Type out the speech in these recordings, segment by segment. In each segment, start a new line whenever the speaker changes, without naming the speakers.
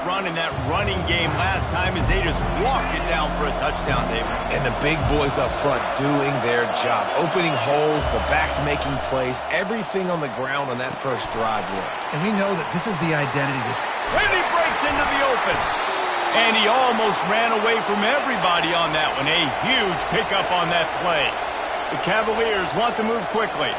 front in that running game last time as they just walked it down for a touchdown, David.
And the big boys up front doing their job. Opening holes, the backs making plays. Everything on the ground on that first drive worked.
And we know that this is the identity.
And he breaks into the open. And he almost ran away from everybody on that one. A huge pickup on that play. The Cavaliers want to move quickly.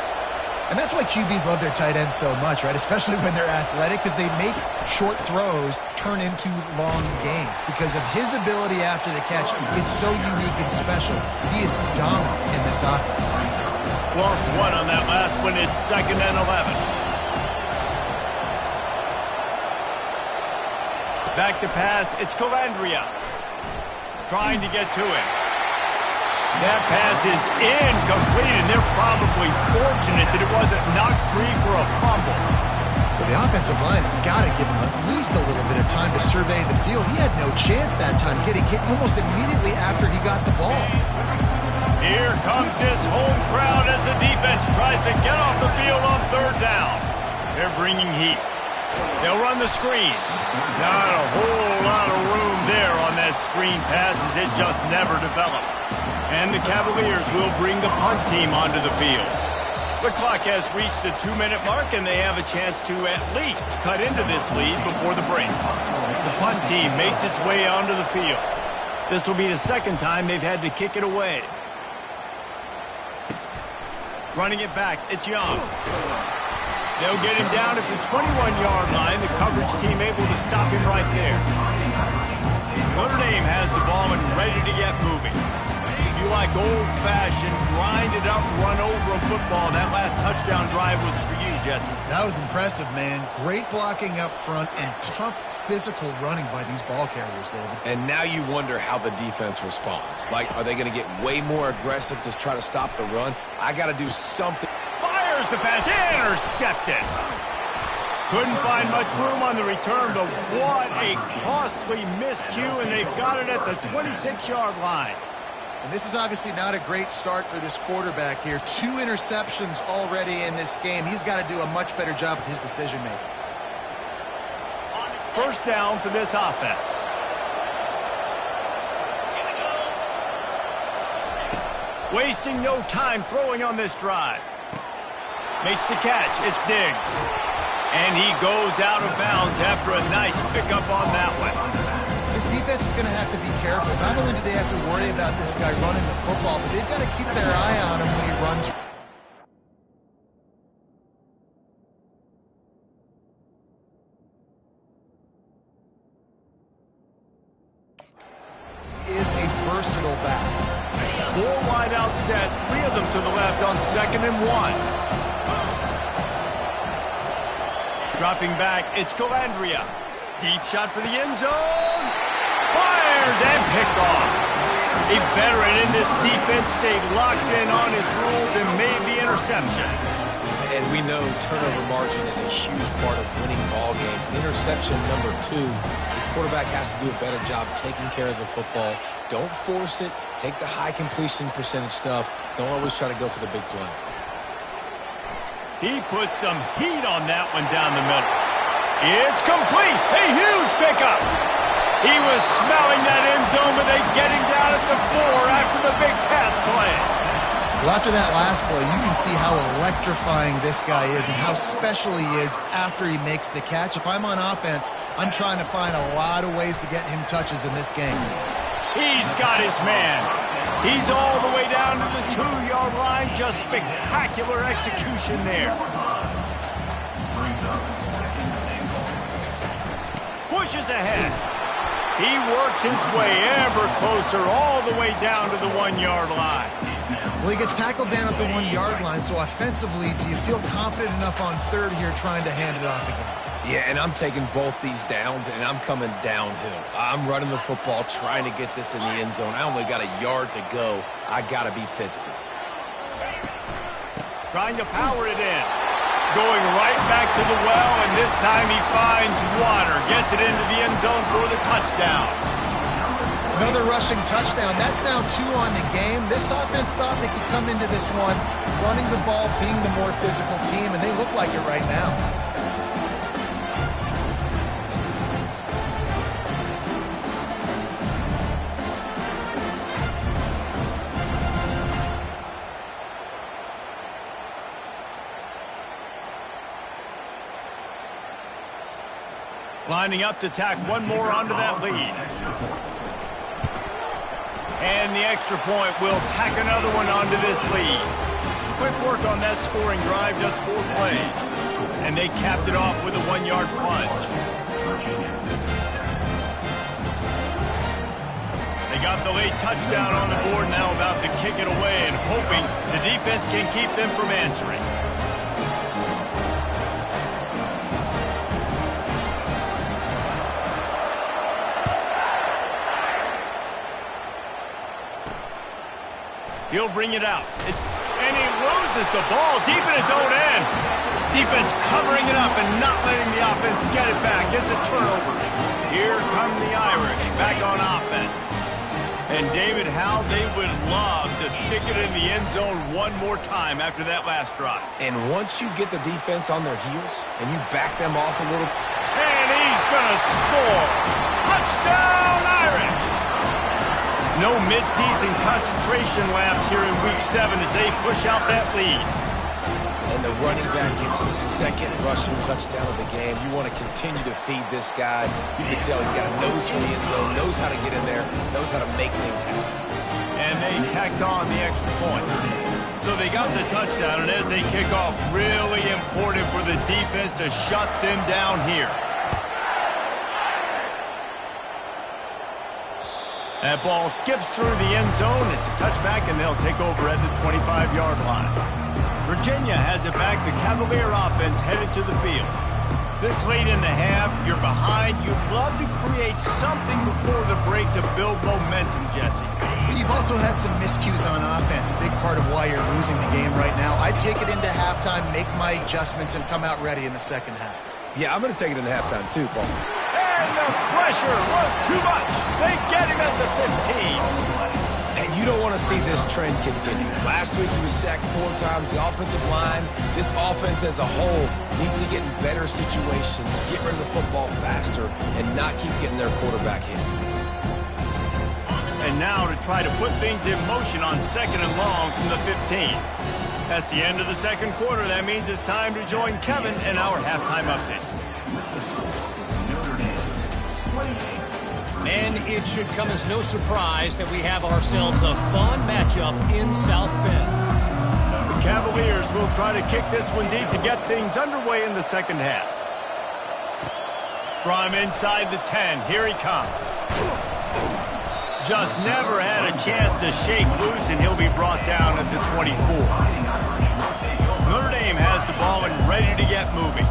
And that's why QBs love their tight ends so much, right? Especially when they're athletic, because they make short throws turn into long gains. Because of his ability after the catch, it's so unique and special. He is dominant in this offense.
Lost one on that last one. It's 2nd and 11. Back to pass. It's Calandria trying to get to him. That pass is incomplete, and they're probably fortunate that it wasn't knocked free for a fumble.
Well, the offensive line has got to give him at least a little bit of time to survey the field. He had no chance that time, getting hit almost immediately after he got the ball.
Here comes this home crowd as the defense tries to get off the field on 3rd down. They're bringing heat. They'll run the screen. Not a whole lot of room there on that screen pass as it just never developed. And the Cavaliers will bring the punt team onto the field. The clock has reached the 2-minute mark, and they have a chance to at least cut into this lead before the break. The punt team makes its way onto the field. This will be the 2nd time they've had to kick it away. Running it back, it's Young. They'll get him down at the 21-yard line. The coverage team able to stop him right there. Notre Dame has the ball and ready to get moving. If you like old-fashioned, grind-it-up, run-over football, that last touchdown drive was for you, Jesse.
That was impressive, man. Great blocking up front and tough physical running by these ball carriers, David.
And now you wonder how the defense responds. Like, are they going to get way more aggressive to try to stop the run? I got to do something.
Fires the pass, intercepted. Couldn't find much room on the return, but what a costly miscue, and they've got it at the 26-yard line.
And this is obviously not a great start for this quarterback here. 2 interceptions already in this game. He's got to do a much better job with his decision-making.
1st down for this offense. Wasting no time throwing on this drive. Makes the catch. It's Diggs. And he goes out of bounds after a nice pickup on that one.
This defense is going to have to be careful. Not only do they have to worry about this guy running the football, but they've got to keep their eye on him when he runs. Is a versatile back.
4 wide out set, 3 of them to the left on 2nd and 1. Dropping back, it's Calandria. Deep shot for the end zone. Fires and picked off. A veteran in this defense stayed locked in on his rules and made the interception.
And we know turnover margin is a huge part of winning ball games. Interception number 2. His quarterback has to do a better job taking care of the football. Don't force it. Take the high completion percentage stuff. Don't always try to go for the big play.
He put some heat on that one down the middle. It's complete. A huge pickup. He was smelling that end zone, but they get him down at the 4 after the big pass play.
Well, after that last play, you can see how electrifying this guy is and how special he is after he makes the catch. If I'm on offense, I'm trying to find a lot of ways to get him touches in this game.
He's got his man. He's all the way down to the 2-yard line. Just spectacular execution there. Pushes ahead. He works his way ever closer all the way down to the 1-yard line.
Well, he gets tackled down at the 1-yard line, so offensively, do you feel confident enough on 3rd here trying to hand it off again?
Yeah, and I'm taking both these downs, and I'm coming downhill. I'm running the football, trying to get this in the end zone. I only got a yard to go. I got to be physical.
Trying to power it in. Going right back to the well, and this time he finds water. Gets it into the end zone for the touchdown.
Another rushing touchdown. That's now 2 on the game. This offense thought they could come into this one running the ball, being the more physical team, and they look like it right now.
lining up to tack one more onto that lead. And the extra point will tack another one onto this lead. Quick work on that scoring drive, just 4 plays. And they capped it off with a 1-yard plunge. They got the late touchdown on the board, now about to kick it away and hoping the defense can keep them from answering. He'll bring it out. And he loses the ball deep in his own end. Defense covering it up and not letting the offense get it back. Gets a turnover. Here come the Irish back on offense. And David, how they would love to stick it in the end zone one more time after that last drive.
And once you get the defense on their heels and you back them off a little.
And he's going to score. Touchdown, Irish. No midseason concentration laps here in Week 7 as they push out that lead.
And the running back gets his second rushing touchdown of the game. You want to continue to feed this guy. You can tell he's got a nose for the end zone, knows how to get in there, knows how to make things happen.
And they tacked on the extra point. So they got the touchdown, and as they kick off, really important for the defense to shut them down here. That ball skips through the end zone. It's a touchback, and they'll take over at the 25-yard line. Virginia has it back. The Cavalier offense headed to the field. This late in the half, you're behind. You'd love to create something before the break to build momentum, Jesse.
You've also had some miscues on offense, a big part of why you're losing the game right now. I'd take it into halftime, make my adjustments, and come out ready in the second half.
Yeah, I'm going to take it into halftime too, Paul.
And the pressure was too much. They get him at the 15.
And you don't want to see this trend continue. Last week he was sacked 4 times. The offensive line, this offense as a whole, needs to get in better situations, get rid of the football faster, and not keep getting their quarterback hit.
And now to try to put things in motion on 2nd and long from the 15. That's the end of the second quarter. That means it's time to join Kevin in our halftime update.
And it should come as no surprise that we have ourselves a fun matchup in South Bend.
The Cavaliers will try to kick this one deep to get things underway in the second half. From inside the 10, here he comes. Just never had a chance to shake loose, and he'll be brought down at the 24. Notre Dame has the ball and ready to get moving.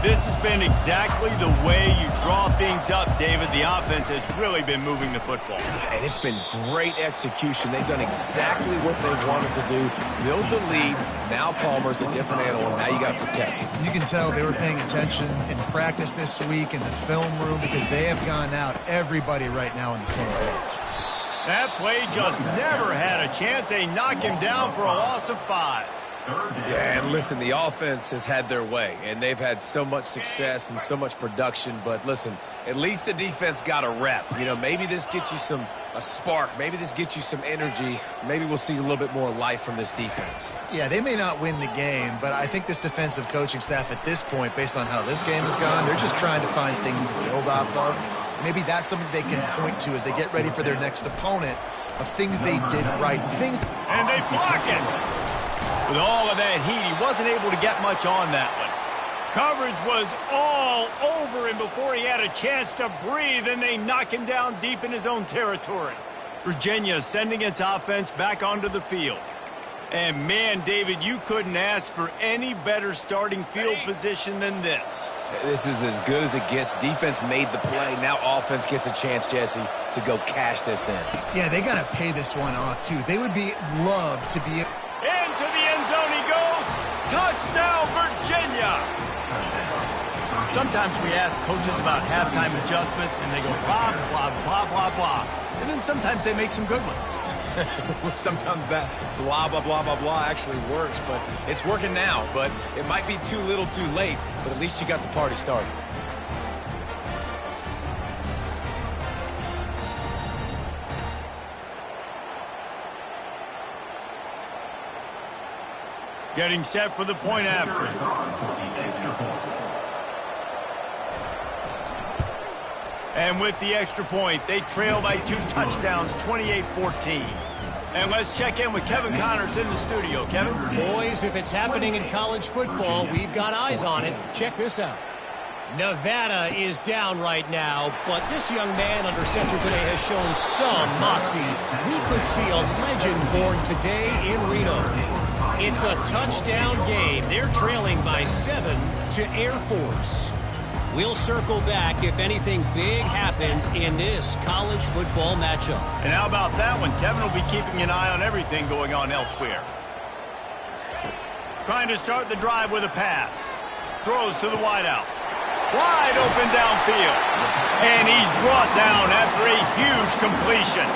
This has been exactly the way you draw things up, David. The offense has really been moving the football.
And it's been great execution. They've done exactly what they wanted to do. Build the lead. Now Palmer's a different animal. Now you got to protect him.
You can tell they were paying attention in practice this week in the film room because they have gone out, everybody right now on the same page.
That play just never had a chance. They knock him down for a loss of 5.
Yeah, and listen, the offense has had their way, and they've had so much success and so much production. But listen, at least the defense got a rep. You know, maybe this gets you a spark. Maybe this gets you some energy. Maybe we'll see a little bit more life from this defense.
Yeah, they may not win the game, but I think this defensive coaching staff at this point, based on how this game has gone, they're just trying to find things to build off of. Maybe that's something they can point to as they get ready for their next opponent of things they did right.
And they block it. With all of that heat, he wasn't able to get much on that one. Coverage was all over him before he had a chance to breathe, and they knock him down deep in his own territory. Virginia sending its offense back onto the field. And man, David, you couldn't ask for any better starting field position than this.
This is as good as it gets. Defense made the play. Now offense gets a chance, Jesse, to go cash this in.
Yeah, they got to pay this one off, too. They would love to be...
Into the end zone he goes. Touchdown, Virginia. Sometimes we ask coaches about halftime adjustments, and they go blah, blah, blah, blah, blah. And then sometimes they make some good ones.
Sometimes that blah, blah, blah, blah, blah actually works, but it's working now. But it might be too little too late, but at least you got the party started.
Getting set for the point after. And with the extra point, they trail by 2 touchdowns, 28-14. And let's check in with Kevin Connors in the studio. Kevin?
Boys, if it's happening in college football, we've got eyes on it. Check this out. Nevada is down right now, but this young man under center today has shown some moxie. We could see a legend born today in Reno. It's a touchdown game. They're trailing by 7 to Air Force. We'll circle back if anything big happens in this college football matchup.
And how about that one? Kevin will be keeping an eye on everything going on elsewhere. Trying to start the drive with a pass. Throws to the wideout. Wide open downfield. And he's brought down after a huge completion.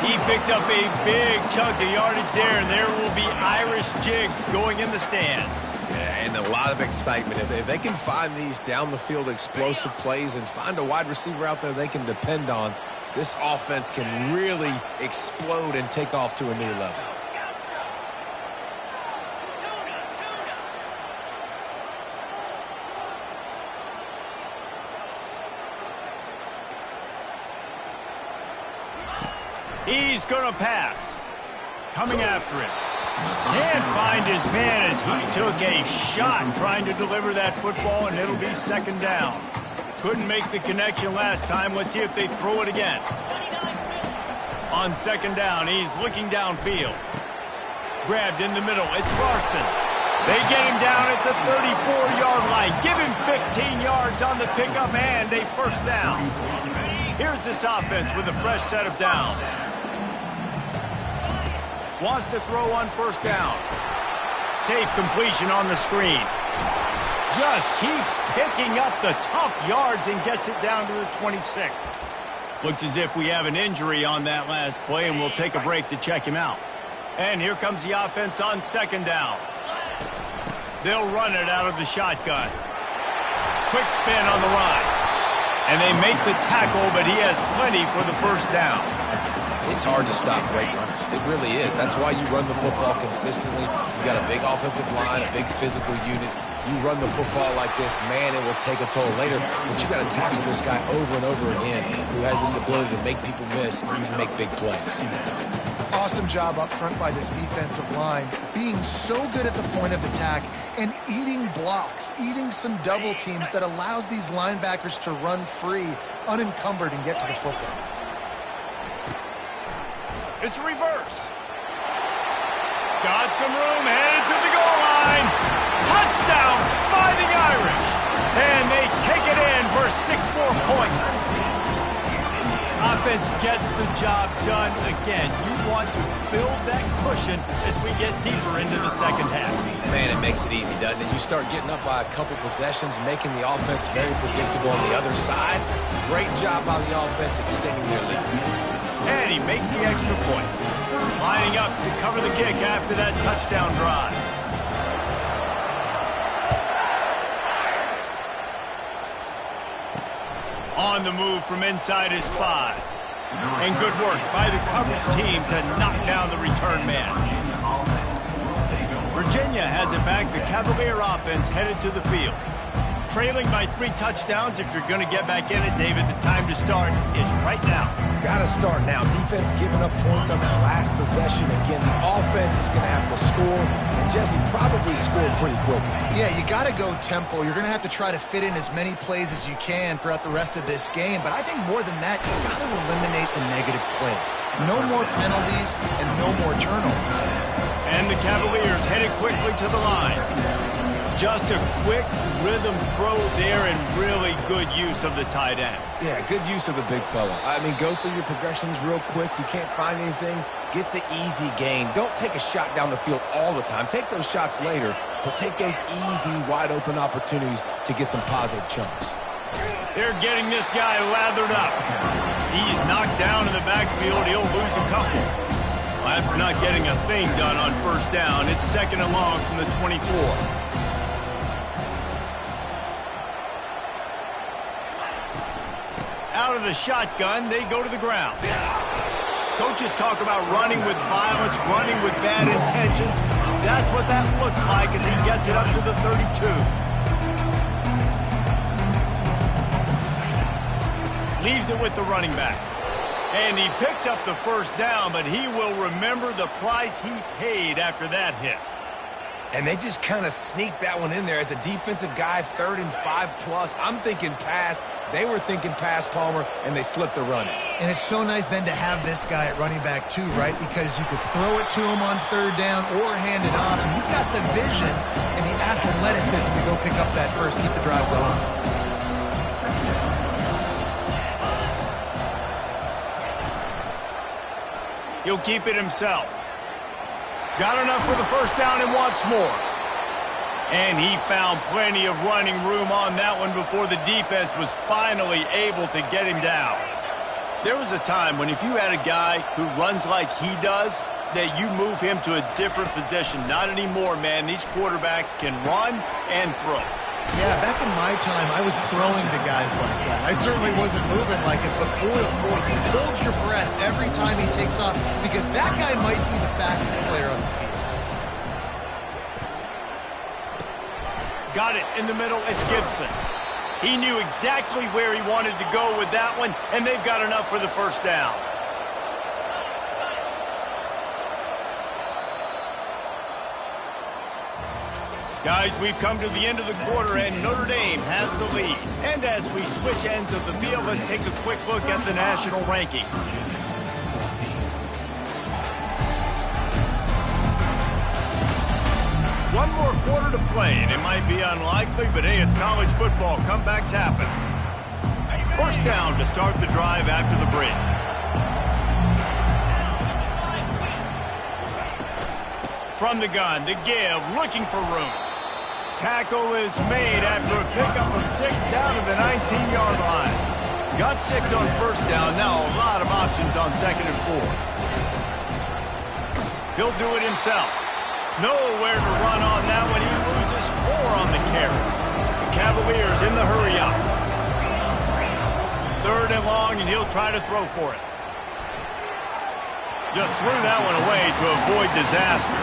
He picked up a big chunk of yardage there, and there will be Irish jigs going in the stands.
Yeah, and a lot of excitement. If they can find these down-the-field explosive plays and find a wide receiver out there they can depend on, this offense can really explode and take off to a new level.
He's going to pass. Coming after him. Can't find his man as he took a shot trying to deliver that football, and it'll be second down. Couldn't make the connection last time. Let's see if they throw it again. On second down, he's looking downfield. Grabbed in the middle. It's Larson. They get him down at the 34-yard line. Give him 15 yards on the pickup and a first down. Here's this offense with a fresh set of downs. Wants to throw on first down. Safe completion on the screen. Just keeps picking up the tough yards and gets it down to the 26. Looks as if we have an injury on that last play, and we'll take a break to check him out. And here comes the offense on second down. They'll run it out of the shotgun. Quick spin on the run. And they make the tackle, but he has plenty for the first down.
It's hard to stop great runners. It really is. That's why you run the football consistently. You got a big offensive line, a big physical unit. You run the football like this, man, it will take a toll later. But you got to tackle this guy over and over again who has this ability to make people miss and make big plays.
Awesome job up front by this defensive line, being so good at the point of attack and eating blocks, eating some double teams that allows these linebackers to run free, unencumbered, and get to the football.
It's a reverse. Got some room, headed to the goal line. Touchdown, Fighting Irish. And they take it in for 6 more points. Offense gets the job done again. You want to build that cushion as we get deeper into the second half.
Man, it makes it easy, doesn't it? You start getting up by a couple possessions, making the offense very predictable on the other side. Great job by the offense extending their lead.
And he makes the extra point. Lining up to cover the kick after that touchdown drive. On the move from inside his 5. And good work by the coverage team to knock down the return man. Virginia has it back. The Cavalier offense headed to the field. Trailing by 3 touchdowns. If you're going to get back in it, David, the time to start is right now.
Got to start now. Defense giving up points on that last possession. Again, the offense is going to have to score, and Jesse probably scored pretty quickly.
Yeah, you got to go tempo. You're going to have to try to fit in as many plays as you can throughout the rest of this game. But I think more than that, you got to eliminate the negative plays. No more penalties and no more turnovers.
And the Cavaliers headed quickly to the line. Just a quick rhythm throw there and really good use of the tight end.
Yeah, good use of the big fella. I mean, go through your progressions real quick. You can't find anything. Get the easy gain. Don't take a shot down the field all the time. Take those shots later, but take those easy, wide-open opportunities to get some positive chunks.
They're getting this guy lathered up. He's knocked down in the backfield. He'll lose a couple. After not getting a thing done on first down, it's second and long from the 24. Out of the shotgun, they go to the ground. Coaches talk about running with violence, running with bad intentions. That's what that looks like as he gets it up to the 32. Leaves it with the running back. And he picks up the first down, but he will remember the price he paid after that hit.
And they just kind of sneaked that one in there as a defensive guy, 3rd and 5+. I'm thinking pass. They were thinking pass, Palmer, and they slipped the run in.
And it's so nice then to have this guy at running back too, right? Because you could throw it to him on 3rd down or hand it off. And he's got the vision and the athleticism to go pick up that first, keep the drive going.
He'll keep it himself. Got enough for the first down and wants more. And he found plenty of running room on that one before the defense was finally able to get him down. There was a time when if you had a guy who runs like he does, that you move him to a different position. Not anymore, man. These quarterbacks can run and throw.
Yeah, back in my time, I was throwing to guys like that. I certainly wasn't moving like it, but boy, oh boy, you hold your breath every time he takes off because that guy might be the fastest player on the field.
Got it in the middle. It's Gibson. He knew exactly where he wanted to go with that one, and they've got enough for the first down. Guys, we've come to the end of the quarter, and Notre Dame has the lead. And as we switch ends of the field, let's take a quick look at the national rankings. One more quarter to play, and it might be unlikely, but hey, it's college football. Comebacks happen. First down to start the drive after the break. From the gun, the give, looking for room. Tackle is made after a pickup of 6 down to the 19-yard line. Got 6 on first down. Now a lot of options on 2nd and 4. He'll do it himself. Nowhere to run on that one. He loses 4 on the carry. The Cavaliers in the hurry up. 3rd and long, and he'll try to throw for it. Just threw that one away to avoid disaster.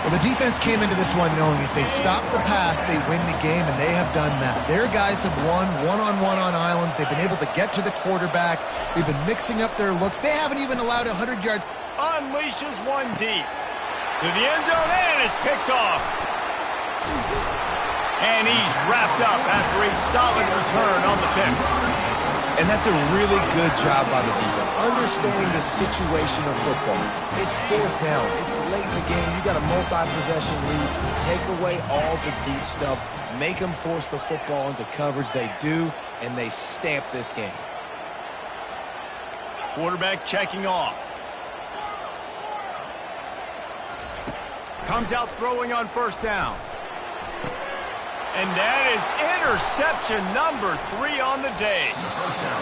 Well, the defense came into this one knowing if they stop the pass, they win the game, and they have done that. Their guys have won one-on-one on islands. They've been able to get to the quarterback. They've been mixing up their looks. They haven't even allowed 100 yards.
Unleashes one deep. To the end zone, and is picked off. And he's wrapped up after a solid return on the pick.
And that's a really good job by the defense, understanding the situation of football. It's 4th down. It's late in the game. You got a multi-possession lead. Take away all the deep stuff. Make them force the football into coverage. They do, and they stamp this game.
Quarterback checking off. Comes out throwing on first down. And that is interception number 3 on the day.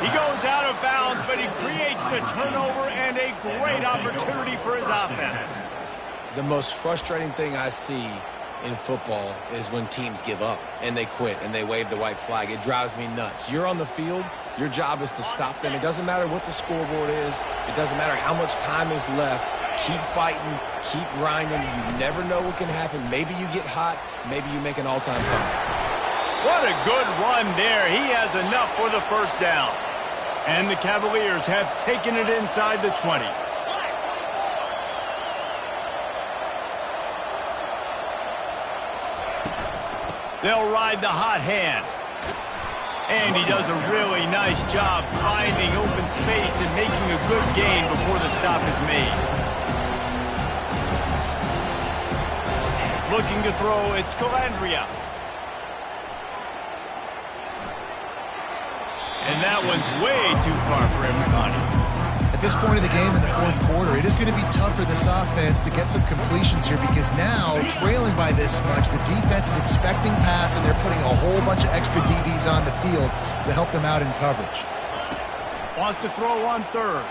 He goes out of bounds, but he creates the turnover and a great opportunity for his offense.
The most frustrating thing I see in football is when teams give up and they quit and they wave the white flag. It drives me nuts. You're on the field. Your job is to stop them. It doesn't matter what the scoreboard is. It doesn't matter how much time is left. Keep fighting. Keep grinding. You never know what can happen. Maybe you get hot. Maybe you make an all-time comeback.
What a good run there. He has enough for the first down. And the Cavaliers have taken it inside the 20. They'll ride the hot hand. And he does a really nice job finding open space and making a good gain before the stop is made. Looking to throw, it's Calandria. And that one's way too far for everybody.
At this point in the game in the 4th quarter, it is going to be tough for this offense to get some completions here because now, trailing by this much, the defense is expecting pass and they're putting a whole bunch of extra DBs on the field to help them out in coverage.
Wants to throw on 3rd.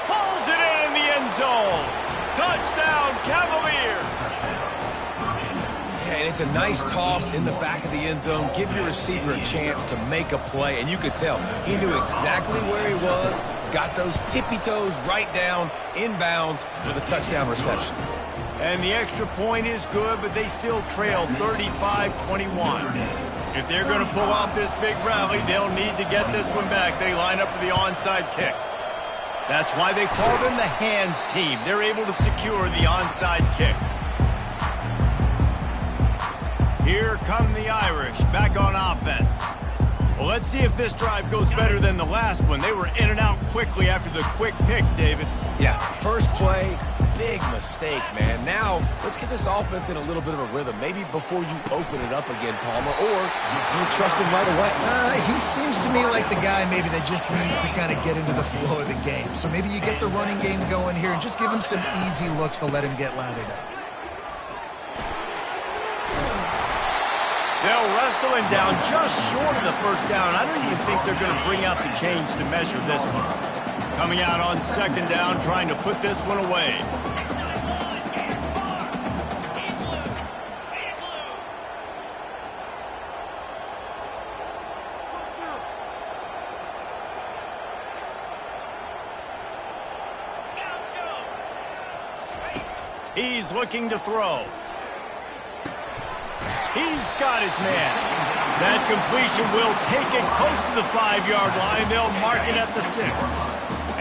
Pulls it in the end zone. Touchdown, Cavaliers.
And it's a nice toss in the back of the end zone. Give your receiver a chance to make a play. And you could tell he knew exactly where he was. Got those tippy toes right down, inbounds for the touchdown reception.
And the extra point is good, but they still trail 35-21. If they're going to pull off this big rally, they'll need to get this one back. They line up for the onside kick. That's why they call them the hands team. They're able to secure the onside kick. Here come the Irish, back on offense. Well, let's see if this drive goes better than the last one. They were in and out quickly after the quick pick, David.
Yeah, first play, big mistake, man. Now, let's get this offense in a little bit of a rhythm. Maybe before you open it up again, Palmer, or do you trust him right away?
He seems to me like the guy maybe that just needs to kind of get into the flow of the game. So maybe you get the running game going here and just give him some easy looks to let him get lathered up.
They'll wrestle him down just short of the first down. I don't even think they're going to bring out the chains to measure this one. Coming out on second down, trying to put this one away. He's looking to throw. He's got his man. That completion will take it close to the 5-yard line. They'll mark it at the 6.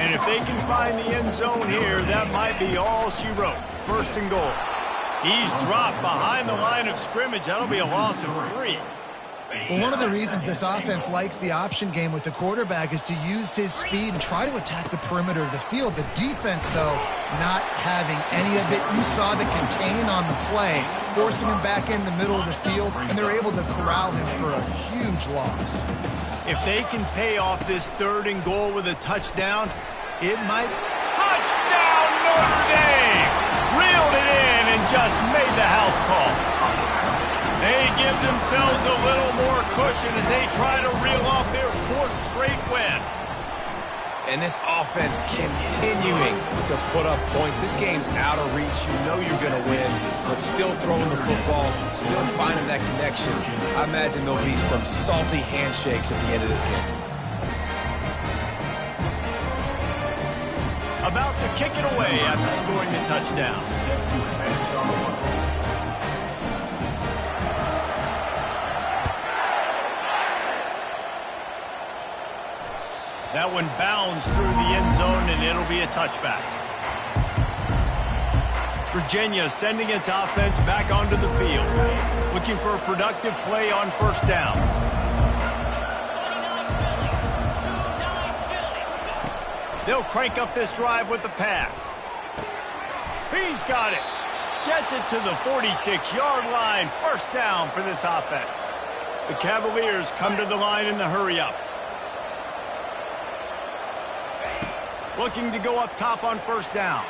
And if they can find the end zone here, that might be all she wrote. First and goal. He's dropped behind the line of scrimmage. That'll be a loss of 3.
Well, one of the reasons this offense likes the option game with the quarterback is to use his speed and try to attack the perimeter of the field. The defense, though, not having any of it. You saw the contain on the play, forcing him back in the middle of the field, and they're able to corral him for a huge loss.
If they can pay off this third and goal with a touchdown, it might... Touchdown, Notre Dame! Reeled it in and just made the house call. They give themselves a little more cushion as they try to reel off their 4th straight win.
And this offense continuing to put up points. This game's out of reach. You know you're going to win, but still throwing the football, still finding that connection. I imagine there'll be some salty handshakes at the end of this game.
About to kick it away after scoring the touchdown. That one bounds through the end zone, and it'll be a touchback. Virginia sending its offense back onto the field, looking for a productive play on first down. They'll crank up this drive with the pass. He's got it. Gets it to the 46-yard line. First down for this offense. The Cavaliers come to the line in the hurry-up. Looking to go up top on first down.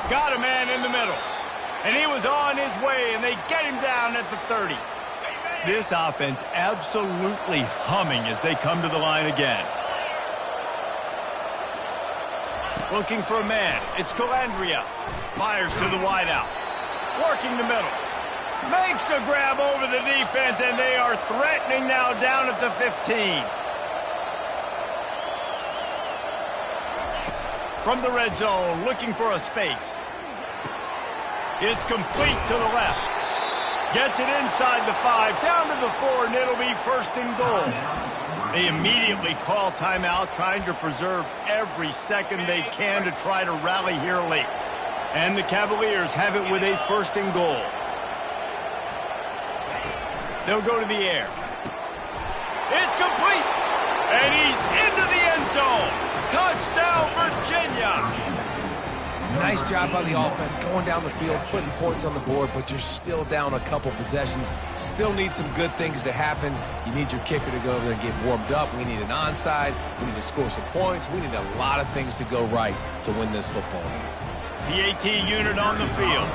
Got a man in the middle. And he was on his way, and they get him down at the 30. This offense absolutely humming as they come to the line again. Looking for a man. It's Calandria. Fires to the wideout. Working the middle. Makes a grab over the defense, and they are threatening now down at the 15. From the red zone, looking for a space. It's complete to the left. Gets it inside the 5, down to the 4, and it'll be first and goal. They immediately call timeout, trying to preserve every second they can to try to rally here late. And the Cavaliers have it with a first and goal. They'll go to the air. It's complete! And he's into the end zone! Touchdown, Virginia!
Nice job by the offense going down the field, putting points on the board, but you're still down a couple possessions. Still need some good things to happen. You need your kicker to go over there and get warmed up. We need an onside. We need to score some points. We need a lot of things to go right to win this football game.
PAT unit on the field.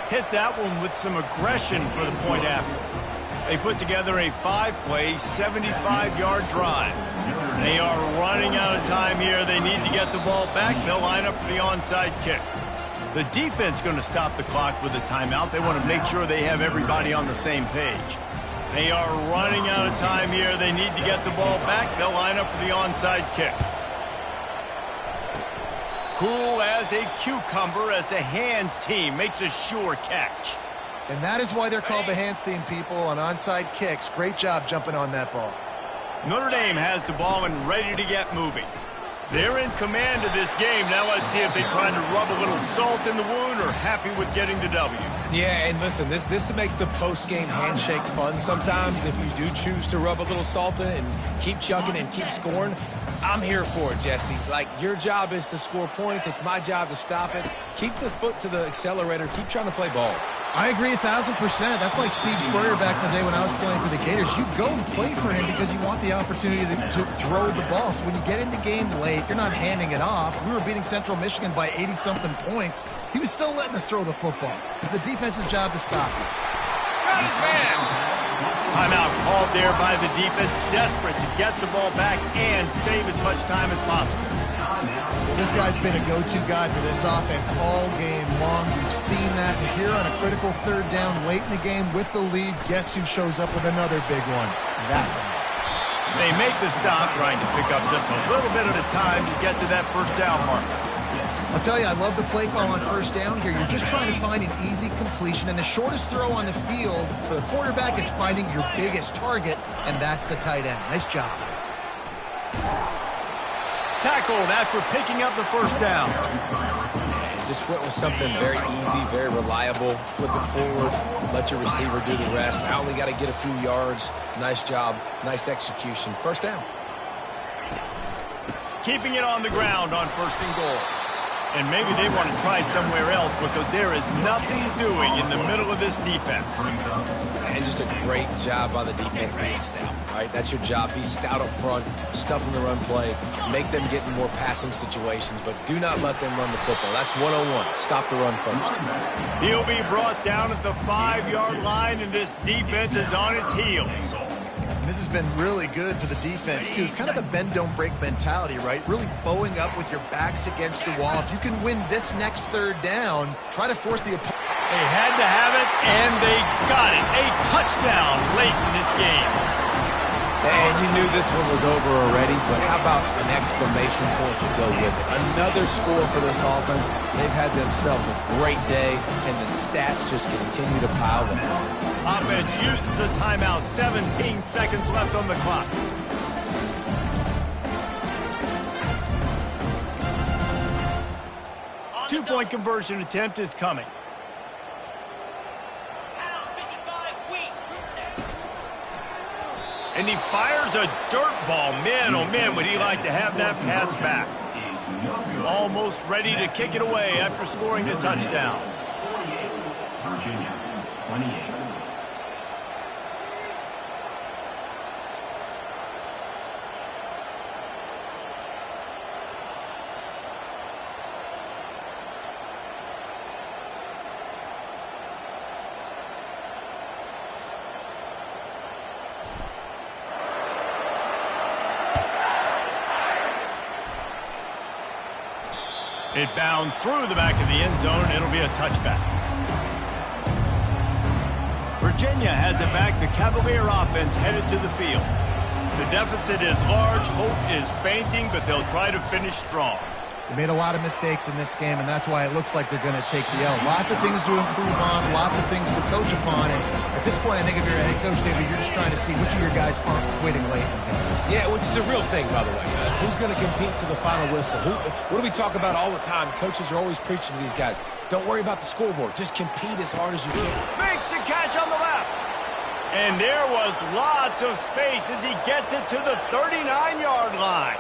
Hit that one with some aggression for the point after. They put together a 5-play, 75-yard drive. They are running out of time here. They need to get the ball back. They'll line up for the onside kick. The defense going to stop the clock with a timeout. They want to make sure they have everybody on the same page. They are running out of time here. They need to get the ball back. They'll line up for the onside kick. Cool as a cucumber as the hands team makes a sure catch.
And that is why they're called the hands team, people, on onside kicks. Great job jumping on that ball.
Notre Dame has the ball and ready to get moving. They're in command of this game. Now let's see if they try to rub a little salt in the wound or happy with getting the W.
Yeah, and listen, this makes the post-game handshake fun sometimes. If you do choose to rub a little salt in and keep chugging and keep scoring, I'm here for it, Jesse. Like, your job is to score points. It's my job to stop it. Keep the foot to the accelerator. Keep trying to play ball.
I agree 1,000%. That's like Steve Spurrier back in the day when I was playing for the Gators. You go and play for him because you want the opportunity to throw the ball. So when you get in the game late, you're not handing it off. We were beating Central Michigan by 80-something points. He was still letting us throw the football. It's the defense's job to stop it.
Got his man. Timeout called there by the defense, desperate to get the ball back and save as much time as possible.
This guy's been a go-to guy for this offense all game long. We've seen that here on a critical third down late in the game with the lead. Guess who shows up with another big one? That one.
They make the stop, trying to pick up just a little bit at a time to get to that first down mark.
I'll tell you, I love the play call on first down here. You're just trying to find an easy completion, and the shortest throw on the field for the quarterback is finding your biggest target, and that's the tight end. Nice job.
Tackled after picking up the first down.
And just went with something very easy, very reliable. Flip it forward, let your receiver do the rest. I only got to get a few yards. Nice job, nice execution. First down.
Keeping it on the ground on first and goal. And maybe they want to try somewhere else because there is nothing doing in the middle of this defense.
And just a great job by the defense being stout, right? That's your job. Be stout up front, stuff in the run play, make them get in more passing situations, but do not let them run the football. That's 101. Stop the run first.
He'll be brought down at the 5-yard line, and this defense is on its heels.
This has been really good for the defense, too. It's kind of the bend-don't-break mentality, right? Really bowing up with your backs against the wall. If you can win this next third down, try to force the opponent.
They had to have it, and they got it. A touchdown late in this game.
And you knew this one was over already, but how about an exclamation point to go with it? Another score for this offense. They've had themselves a great day, and the stats just continue to pile up.
Offense uses the timeout. 17 seconds left on the clock. Two-point conversion attempt is coming. And he fires a dirt ball. Man, oh man, would he like to have that pass back. Almost ready to kick it away after scoring the touchdown.
Virginia, 28.
It bounds through the back of the end zone. It'll be a touchback. Virginia has it back. The Cavalier offense headed to the field. The deficit is large. Hope is fainting, but they'll try to finish strong.
They made a lot of mistakes in this game, and that's why it looks like they're going to take the L. Lots of things to improve on, lots of things to coach upon, and at this point, I think if you're a head coach, David, you're just trying to see which of your guys aren't quitting late in the game.
Yeah, which is a real thing, by the way. Who's going to compete to the final whistle? What do we talk about all the time? Coaches are always preaching to these guys. Don't worry about the scoreboard. Just compete as hard as you can.
Makes the catch on the left. And there was lots of space as he gets it to the 39-yard line.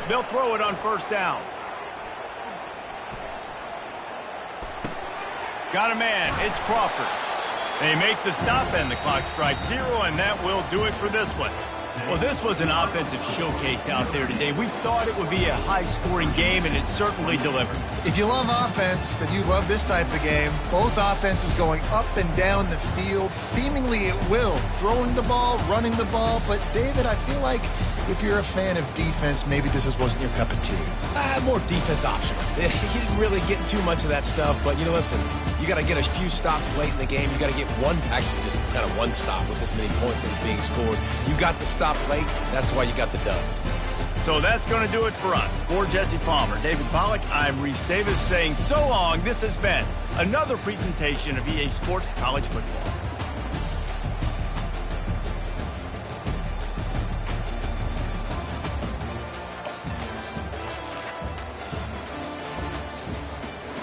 They'll throw it on first down. Got a man. It's Crawford. They make the stop, and the clock strikes 0, and that will do it for this one. Well, this was an offensive showcase out there today. We thought it would be a high-scoring game, and it certainly delivered.
If you love offense, then you love this type of game. Both offenses going up and down the field, seemingly at will. Throwing the ball, running the ball. But, David, I feel like if you're a fan of defense, maybe this wasn't your cup of tea.
More defense optional. He didn't really get too much of that stuff, but, listen, You got to get a few stops late in the game. You got to get actually just kind of one stop with this many points that was being scored. You got the stop late. That's why you got the dub.
So that's going to do it for us. For Jesse Palmer, David Pollack, I'm Reese Davis saying so long. This has been another presentation of EA Sports College Football.